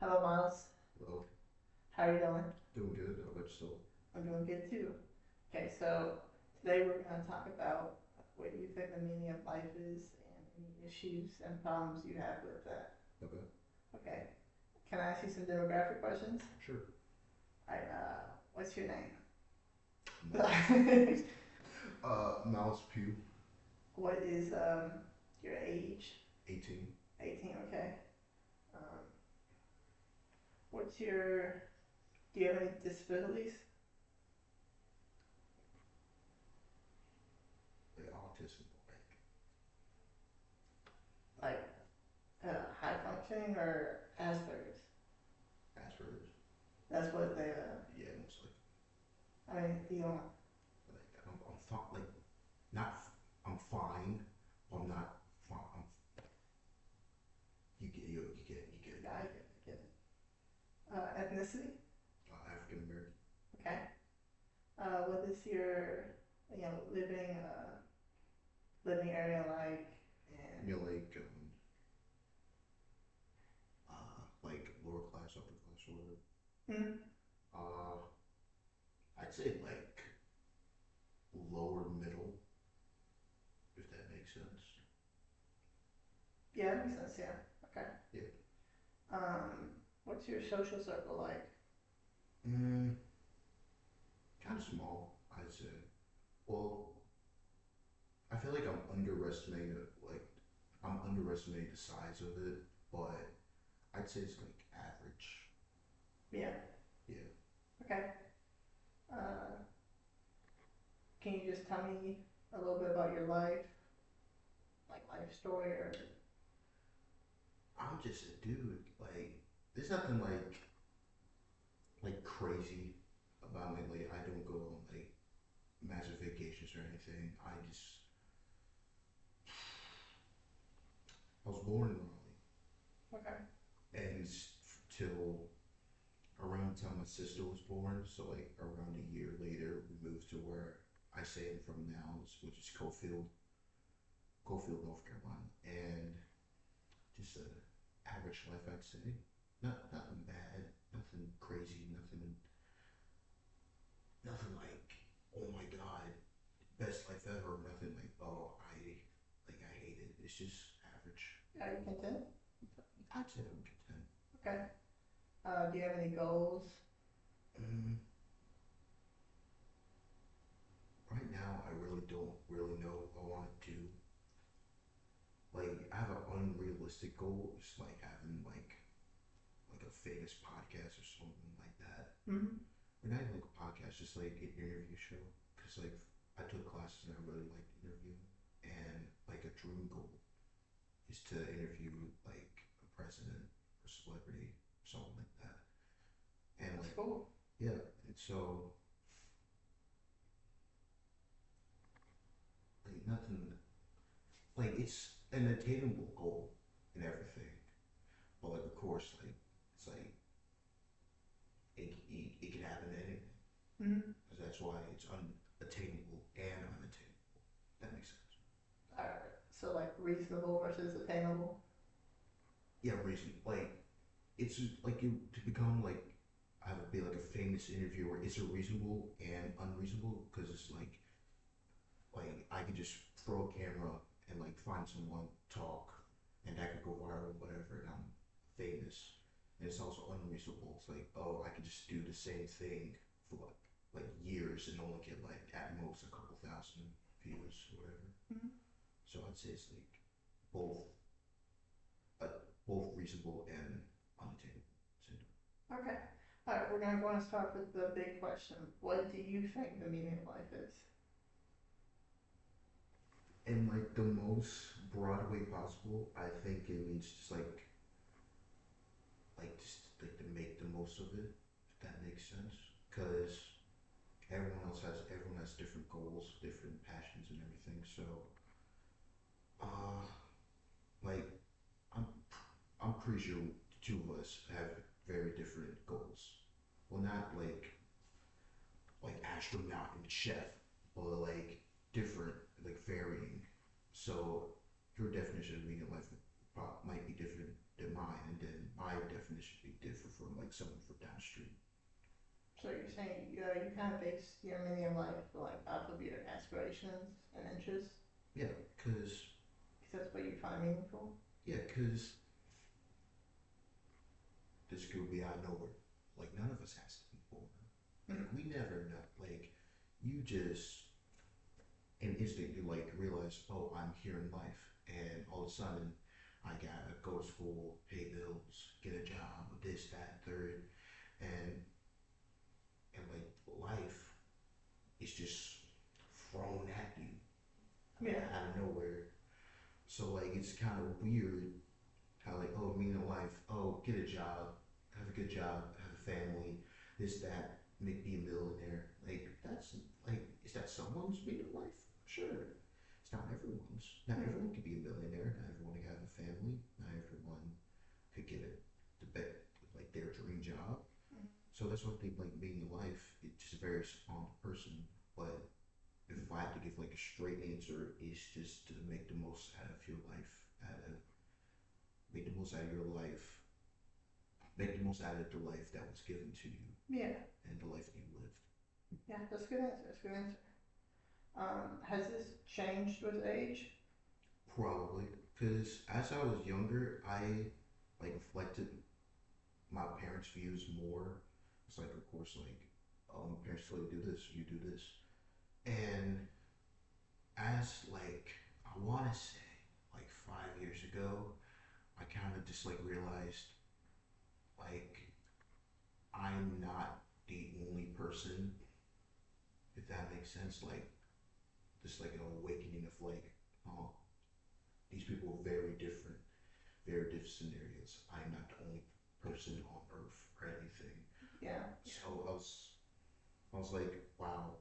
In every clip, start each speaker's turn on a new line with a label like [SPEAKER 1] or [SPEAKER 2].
[SPEAKER 1] Hello, Miles.
[SPEAKER 2] Well,
[SPEAKER 1] How are you doing?
[SPEAKER 2] doing good. How about yourself?
[SPEAKER 1] I'm doing good too. Okay, so today we're going to talk about what you think the meaning of life is and any issues and problems you have with that.
[SPEAKER 2] Okay.
[SPEAKER 1] Okay, can I ask you some demographic questions?
[SPEAKER 2] Sure.
[SPEAKER 1] All right, what's your
[SPEAKER 2] Mouse.
[SPEAKER 1] name?
[SPEAKER 2] Mouse Pew,
[SPEAKER 1] What is your age?
[SPEAKER 2] 18.
[SPEAKER 1] 18, okay. Um, what's your, do you have any disabilities?
[SPEAKER 2] Like autism, like
[SPEAKER 1] Like high functioning or Asperger's?
[SPEAKER 2] Asperger's.
[SPEAKER 1] That's what they,
[SPEAKER 2] Yeah, most like
[SPEAKER 1] I mean, you don't.
[SPEAKER 2] I'm fine. Like not. I'm fine. But I'm not fine. You get it.
[SPEAKER 1] I get it. Ethnicity?
[SPEAKER 2] African American.
[SPEAKER 1] Okay. What is your, living area like? And
[SPEAKER 2] You know, like lower class, upper class, or whatever.
[SPEAKER 1] mm,
[SPEAKER 2] Uh, I'd say like lower middle, if that makes sense.
[SPEAKER 1] yeah, that makes sense. Yeah. Okay.
[SPEAKER 2] Yeah.
[SPEAKER 1] What's your social circle like?
[SPEAKER 2] Mm, kind of small, I'd say. Well, I feel like I'm underestimating the size of it, but I'd say it's like average.
[SPEAKER 1] Yeah.
[SPEAKER 2] Yeah.
[SPEAKER 1] Okay. Uh, can you just tell me a little bit about your life, like life story, or
[SPEAKER 2] I'm just a dude. Like, there's nothing like crazy about me. Like, I don't go on like massive vacations or anything. I was born in Raleigh,
[SPEAKER 1] okay?
[SPEAKER 2] and till around the time my sister was born, so like around a year later, we moved to where I say I'm from now, which is Cofield, North Carolina, and just a average life, I'd say. Nothing bad, nothing crazy, nothing like oh my god, best life ever. Nothing like I hate it. It's just average.
[SPEAKER 1] Are you content?
[SPEAKER 2] I'd say I'm content.
[SPEAKER 1] Okay. Do you have any goals?
[SPEAKER 2] Mm, right now, I really don't really know what I want to do. Like I have an unrealistic goal. It's like having like a famous podcast or something like that.
[SPEAKER 1] Mm-hmm.
[SPEAKER 2] Or not even like a podcast, just like an interview show. Cause like I took classes and I really liked interviewing, and like a dream goal is to interview like a president or celebrity or something like that. And
[SPEAKER 1] That's
[SPEAKER 2] like
[SPEAKER 1] cool.
[SPEAKER 2] yeah, and so like nothing like it's an attainable goal and everything. But like of course like it's like it can happen to anything.
[SPEAKER 1] Mm-hmm.
[SPEAKER 2] Because that's why it's unattainable and unattainable. That makes sense.
[SPEAKER 1] All right. So like reasonable versus attainable.
[SPEAKER 2] Yeah, reason like it's like you to become like I would be like a famous interviewer. It's a reasonable and unreasonable because it's like I could just throw a camera and like find someone talk and that could go viral whatever and I'm famous. And it's also unreasonable. It's like oh I could just do the same thing for like years and only get like at most a couple thousand views or whatever.
[SPEAKER 1] Mm-hmm.
[SPEAKER 2] So I'd say it's like both uh, both reasonable and unattainable syndrome.
[SPEAKER 1] Okay. All right. We're going to start with the big question. What do you think the meaning of life is?
[SPEAKER 2] In like the most broad way possible, I think it means just just like to make the most of it, if that makes sense. Because everyone has different goals, different passions, and everything. So, uh, like I'm I'm pretty sure the two of us have very different goals. Well, not like astronaut and chef, but like different, like varying. So your definition of meaning in life might be different than mine, and then my definition would be
[SPEAKER 1] So you're saying you kind of base your meaning of life like off of your aspirations and interests
[SPEAKER 2] Yeah, cause
[SPEAKER 1] because that's what you find meaningful.
[SPEAKER 2] yeah, cause this could be out of nowhere. Like none of us has to be born. Like
[SPEAKER 1] Mm-hmm.
[SPEAKER 2] we never know. Like you just in instinct you like realize, oh, I'm here in life, and all of a sudden I gotta go to school, pay bills, get a job, this, that, third, and like life is just thrown at you
[SPEAKER 1] Yeah.
[SPEAKER 2] out of nowhere. So like it's kind of weird how like oh meaning of life, oh get a job, have a good job, have a family, this that, make be a millionaire. Like that's like is that someone's meaning of life? Sure. It's not everyone's. Not
[SPEAKER 1] Mm-hmm.
[SPEAKER 2] everyone can be a millionaire. Not everyone can have a family. Not everyone could get it the bet like their dream job. So that's one thing like meaning of life. It just varies on the person. But if I had to give like a straight answer, it's just to make the most out of your life, out of make the most out of your life, make the most out of the life that was given to you
[SPEAKER 1] Yeah.
[SPEAKER 2] and the life that you lived.
[SPEAKER 1] Yeah. That's a good answer. That's a good answer. Has this changed with age?
[SPEAKER 2] Probably because as I was younger, I like reflected my parents' views more. It's like, of course, like, oh, my parents tell you do this, you do this, and as like I want to say like 5 years ago, I kind of just like realized like I'm not the only person, if that makes sense. Like just like an awakening of like, oh, these people are very different scenarios. I'm not the only person on Earth or anything.
[SPEAKER 1] Yeah.
[SPEAKER 2] So I was like, wow.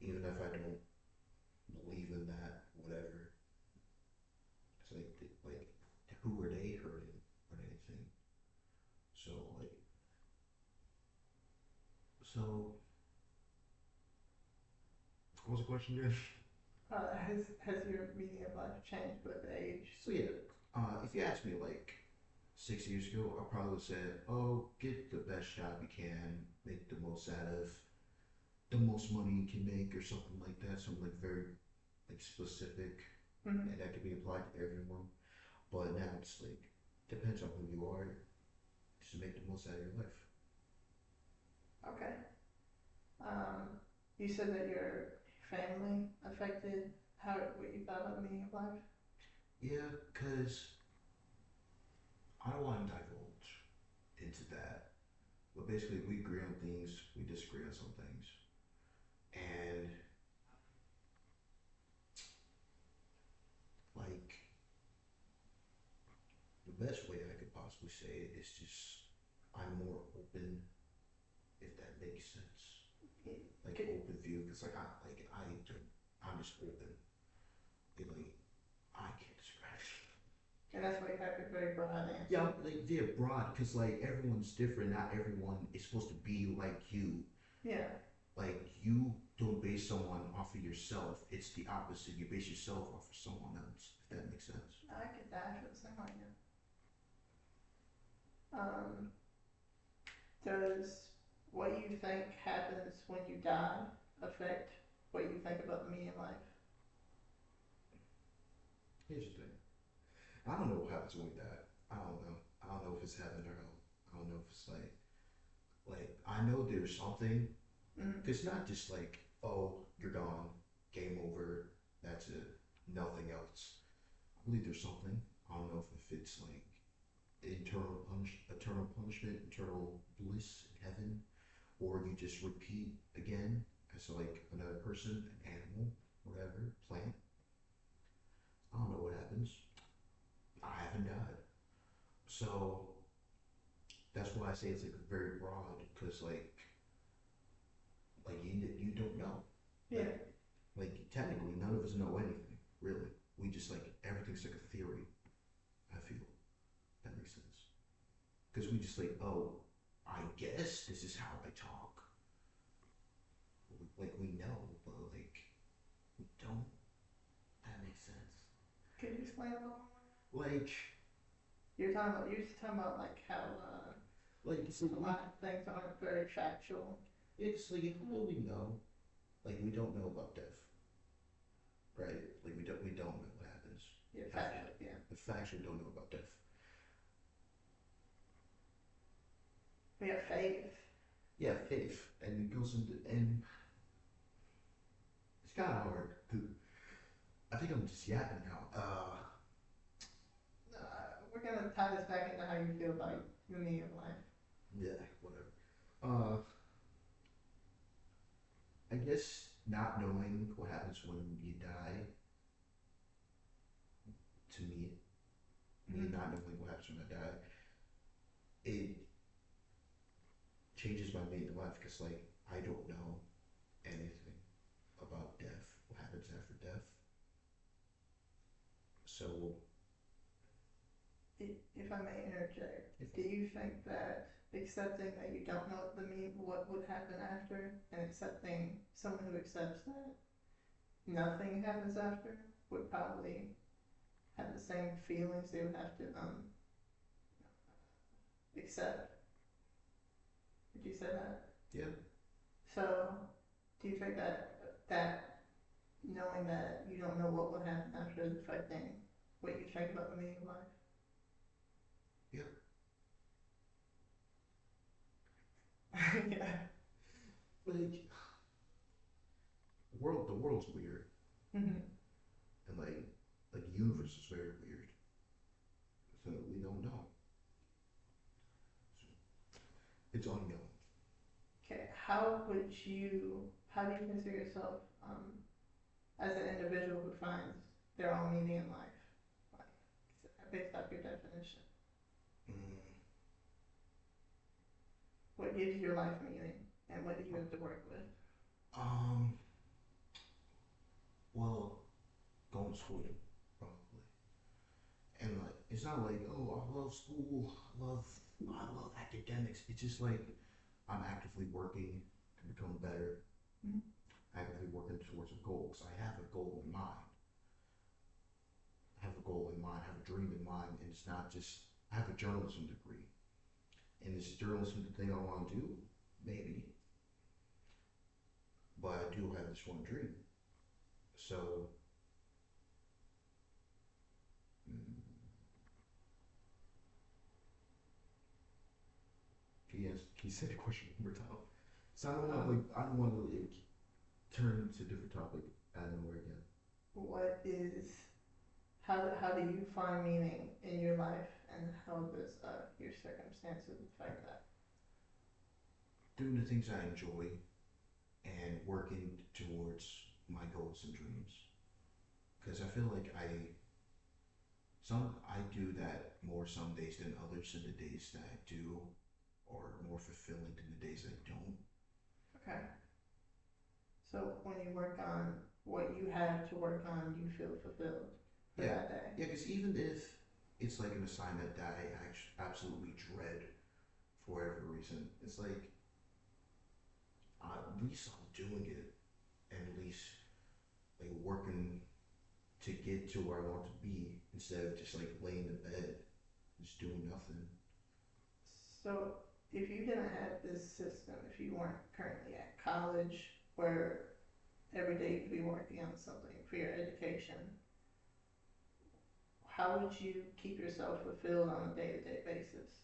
[SPEAKER 2] Even if I don't believe in that, whatever, it's like who are they hurting or anything? So like, so what was the question again?
[SPEAKER 1] Has your meaning of life changed with age?
[SPEAKER 2] So yeah, if you asked me like 6 years ago, I probably would have said, "Oh, get the best job you can, make the most out of the most money you can make, or something like that." Something like very like specific,
[SPEAKER 1] Mm-hmm.
[SPEAKER 2] and that could be applied to everyone. But now it's like depends on who you are, just to make the most out of your life.
[SPEAKER 1] Okay. Um, you said that your family affected how what you thought about the meaning of life.
[SPEAKER 2] Yeah, cause I don't want to divulge into that. But basically, we agree on things, we disagree on some things, and like the best way I could possibly say it is just I'm more open, if that makes sense. Like
[SPEAKER 1] Could,
[SPEAKER 2] open view, because I'm just open. It, like I can't describe it.
[SPEAKER 1] and that's why you have a very broad answer.
[SPEAKER 2] Yeah, like they're broad, because like everyone's different. Not everyone is supposed to be like you.
[SPEAKER 1] Yeah.
[SPEAKER 2] Like you don't base someone off of yourself. It's the opposite. You base yourself off of someone else. If that makes sense.
[SPEAKER 1] I get that. I feel the same way. Yeah. Does what you think happens when you die affect what you think about the meaning of life?
[SPEAKER 2] Here's the thing. I don't know what happens when we die. I don't know. I don't know if it's heaven or hell. I don't know if it's like I know there's something.
[SPEAKER 1] Mm-hmm.
[SPEAKER 2] It's not just like oh you're gone, game over, that's it, nothing else. I believe there's something. I don't know if it's like eternal punishment, eternal bliss in heaven, or you just repeat again as like another person, an animal, whatever, plant. I don't know what happens. I haven't died. So that's why I say it's like very broad because like you don't know.
[SPEAKER 1] Yeah.
[SPEAKER 2] Like technically none of us know anything really. We just like everything's like a theory. I feel that makes sense because we just like oh I guess this is how I talk. Like we know, but like we don't. That makes sense.
[SPEAKER 1] Could you explain a little more?
[SPEAKER 2] Like
[SPEAKER 1] You were talking about like how
[SPEAKER 2] Like it's
[SPEAKER 1] A
[SPEAKER 2] like
[SPEAKER 1] lot of things aren't very factual.
[SPEAKER 2] it's like if we really know, like we don't know about death, right? Like we don't know what happens.
[SPEAKER 1] Yeah,
[SPEAKER 2] After
[SPEAKER 1] factual, yeah.
[SPEAKER 2] the facts we don't know about death.
[SPEAKER 1] We have faith.
[SPEAKER 2] Yeah, faith, and it goes into and it's kind of hard. I think I'm just yapping now.
[SPEAKER 1] We're gonna tie this back into how you feel about the meaning of life.
[SPEAKER 2] Yeah, whatever. Uh, I guess not knowing what happens when you die, to me
[SPEAKER 1] Mhm.
[SPEAKER 2] not knowing what happens when I die, it changes my meaning of life because like I don't know anything about death, what happens after death. So
[SPEAKER 1] If I may interject,
[SPEAKER 2] if
[SPEAKER 1] do you think that accepting that you don't know the meaning, what would happen after, and accepting someone who accepts that nothing happens after would probably have the same feelings they would have to accept? Would you say that?
[SPEAKER 2] yeah,
[SPEAKER 1] So, do you think that knowing that you don't know what will happen after is affecting what you think about the meaning of life?
[SPEAKER 2] yeah,
[SPEAKER 1] Yeah.
[SPEAKER 2] like the world's weird,
[SPEAKER 1] Mm-hmm.
[SPEAKER 2] and like the universe is very weird. So we don't know. So it's unknown.
[SPEAKER 1] Okay, how do you consider yourself as an individual who finds their own meaning in life? Like, based off your definition.
[SPEAKER 2] Mm,
[SPEAKER 1] What gives your life meaning and what do you have to work with?
[SPEAKER 2] um, well, going to school probably. And like it's not like oh I love school, I love academics. It's just like I'm actively working to become better,
[SPEAKER 1] Mhm.
[SPEAKER 2] actively working towards a goal because I have a goal in mind. I have a goal in mind, I have a dream in mind, and it's not just I have a journalism degree, and is journalism the thing I want to do? Maybe, but I do have this one dream. So mm, can you say the question one more time? So I don't want to like turn to a different topic out of nowhere again.
[SPEAKER 1] What is how do you find meaning in your life and how does your circumstances affect that?
[SPEAKER 2] Doing the things I enjoy and working towards my goals and dreams. Because I feel like I do that more some days than others, and the days that I do are more fulfilling than the days I don't.
[SPEAKER 1] Okay. So when you work on what you have to work on, you feel fulfilled for
[SPEAKER 2] Yeah,
[SPEAKER 1] that day.
[SPEAKER 2] yeah. Because even if it's like an assignment that I absolutely dread for whatever reason, it's like at least I'm doing it, and at least like working to get to where I want to be instead of just like laying in bed, just doing nothing.
[SPEAKER 1] So if you didn't have this system, if you weren't currently at college where every day you'd be working on something for your education, how would you keep yourself fulfilled on a day-to-day basis?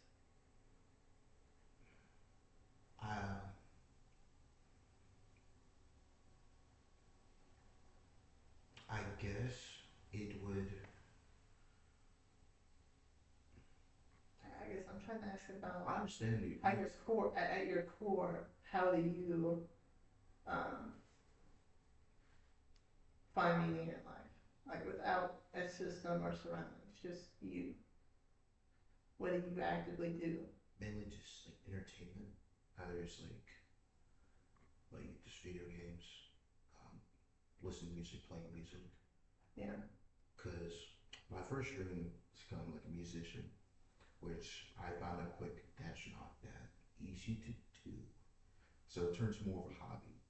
[SPEAKER 2] Uh, I guess it would.
[SPEAKER 1] I guess I'm trying to ask
[SPEAKER 2] I
[SPEAKER 1] about
[SPEAKER 2] understand you.
[SPEAKER 1] how at your core, how do you um, find meaning in life? Like without a system or surroundings, just you. What do you actively do?
[SPEAKER 2] Mainly just like entertainment. Either it's like just video games, um, listening to music, playing music.
[SPEAKER 1] Yeah.
[SPEAKER 2] Cause my first dream is become like a musician, which I found out quick that's not that easy to do. So it turns more of a hobby,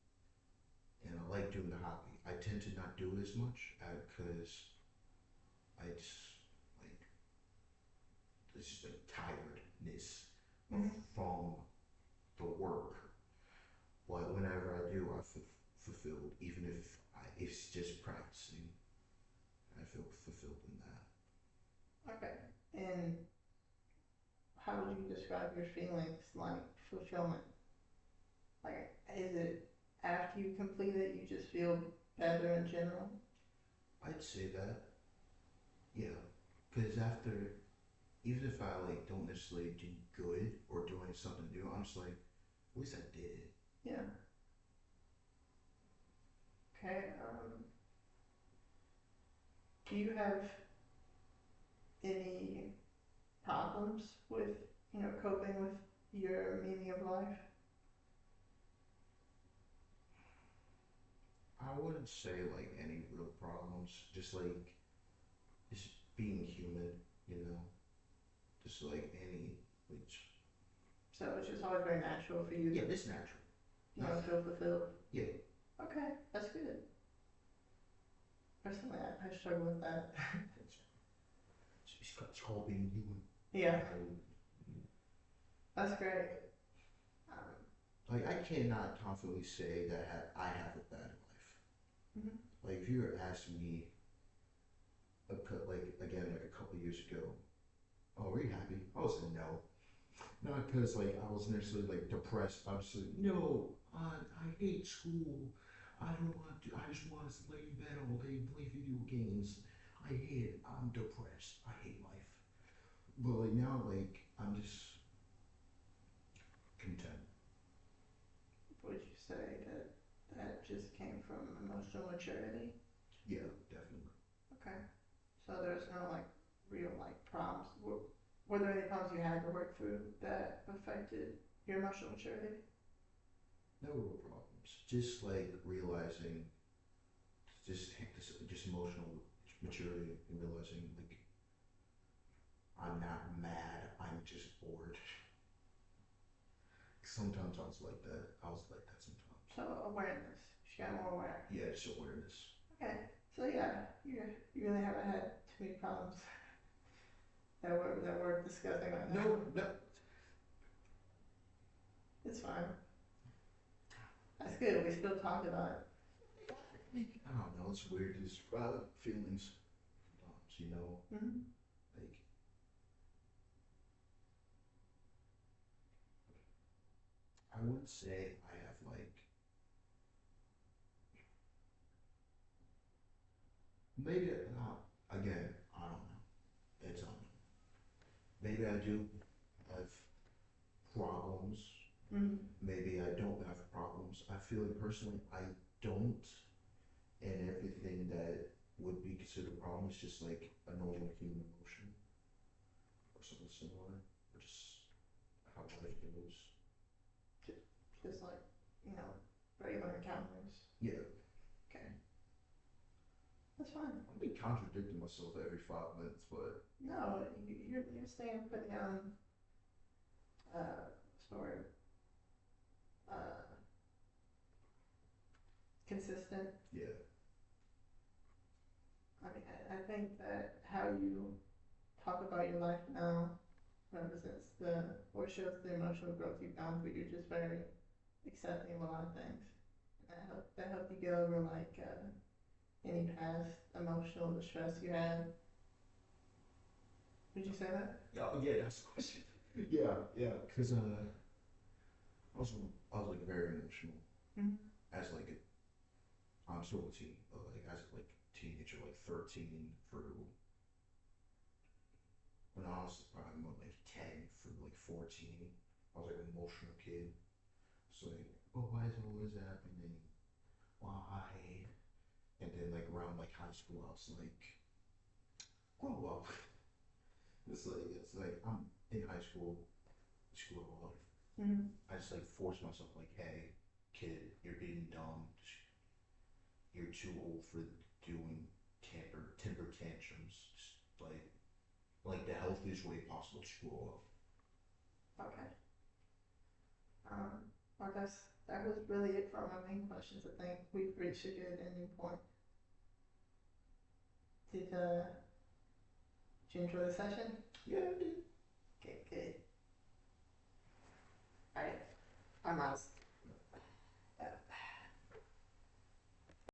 [SPEAKER 2] and I like doing the hobby. I tend to not do it as much because I just like it's just like tiredness
[SPEAKER 1] Mhm.
[SPEAKER 2] from the work. But whenever I do, I feel fulfilled. Even if it's just practicing, I feel fulfilled in that.
[SPEAKER 1] Okay. And how would you describe your feelings like fulfillment? Like, is it after you complete it, you just feel better in general?
[SPEAKER 2] I'd say that, yeah. Because after, even if I like don't necessarily do good or doing something new, I'm just like, at least I did it.
[SPEAKER 1] Yeah. Okay. Do you have any problems with, coping with your meaning of life?
[SPEAKER 2] I wouldn't say like any real problems. Just being human, you know. Just like any, which
[SPEAKER 1] So it's just always very natural for you
[SPEAKER 2] yeah,
[SPEAKER 1] to,
[SPEAKER 2] it's natural.
[SPEAKER 1] feel fulfilled.
[SPEAKER 2] Yeah,
[SPEAKER 1] Okay, that's good. Personally, I struggle with that.
[SPEAKER 2] it's called being human.
[SPEAKER 1] Yeah,
[SPEAKER 2] Um,
[SPEAKER 1] that's great. Um,
[SPEAKER 2] like I cannot confidently say that I have a bad life.
[SPEAKER 1] mhm.
[SPEAKER 2] Like if you were asking me, like again, like a couple years ago, oh, are you happy? I was like, no. Not because like I was necessarily like depressed. I was like, no, I hate school. I don't want to. I just want to lay in bed all day and play video games. I hate it. I'm depressed. I hate life. But like now, like I'm just content.
[SPEAKER 1] Would you say that that just came from emotional maturity?
[SPEAKER 2] Yeah, definitely.
[SPEAKER 1] Okay. So there's no like real like problems. Were there any problems you had to work through that affected your emotional maturity?
[SPEAKER 2] No real problems. Just like realizing, just emotional maturity and realizing like I'm not mad. I'm just bored. Sometimes I was like that. I was like that sometimes.
[SPEAKER 1] So awareness. You got more aware.
[SPEAKER 2] Yeah, it's awareness.
[SPEAKER 1] Okay. So yeah, you really haven't had too many problems that we're discussing right now.
[SPEAKER 2] No, no.
[SPEAKER 1] It's fine. That's good. We still talked about it.
[SPEAKER 2] I don't know. It's weird. These feelings. Sometimes, you know,
[SPEAKER 1] Mm-hmm.
[SPEAKER 2] like I wouldn't say I have like maybe again. I don't know. It's unknown. Maybe I do have problems.
[SPEAKER 1] Mm-hmm.
[SPEAKER 2] Maybe I don't have problems. I feel like personally I don't, and everything that would be considered a problem is just like a normal human emotion or something similar, or just how life goes.
[SPEAKER 1] Just like, regular encounters.
[SPEAKER 2] Yeah,
[SPEAKER 1] Okay. That's fine.
[SPEAKER 2] I'll be contradicting myself every 5 minutes, but
[SPEAKER 1] No, you're staying pretty sort uh consistent.
[SPEAKER 2] yeah,
[SPEAKER 1] I mean, I think that how you talk about your life now represents or shows the emotional growth you've gone through. You're just very accepting of a lot of things. And that helped you get over like any past emotional distress you had. Would you say that?
[SPEAKER 2] yeah, yeah. That's the question. Yeah, because I was like very emotional
[SPEAKER 1] Mm-hmm.
[SPEAKER 2] as like I'm still a teen, but like as like teenager, like 13 through when I was probably more like 10 through like 14. I was like an emotional kid. It's like, oh, why is all this happening? Why? And then like around like high school, I was like, grow up. It's like I'm in high school, school of life.
[SPEAKER 1] Mm-hmm.
[SPEAKER 2] I just like force myself like, hey, kid, you're being dumb. You're too old for doing temper tantrums. Just like the healthiest way possible to grow up.
[SPEAKER 1] Okay. Well, that was really it for my main questions. I think we've reached a good ending point. Did you enjoy the session?
[SPEAKER 2] Yeah, dude.
[SPEAKER 1] Okay, good. I'm honest.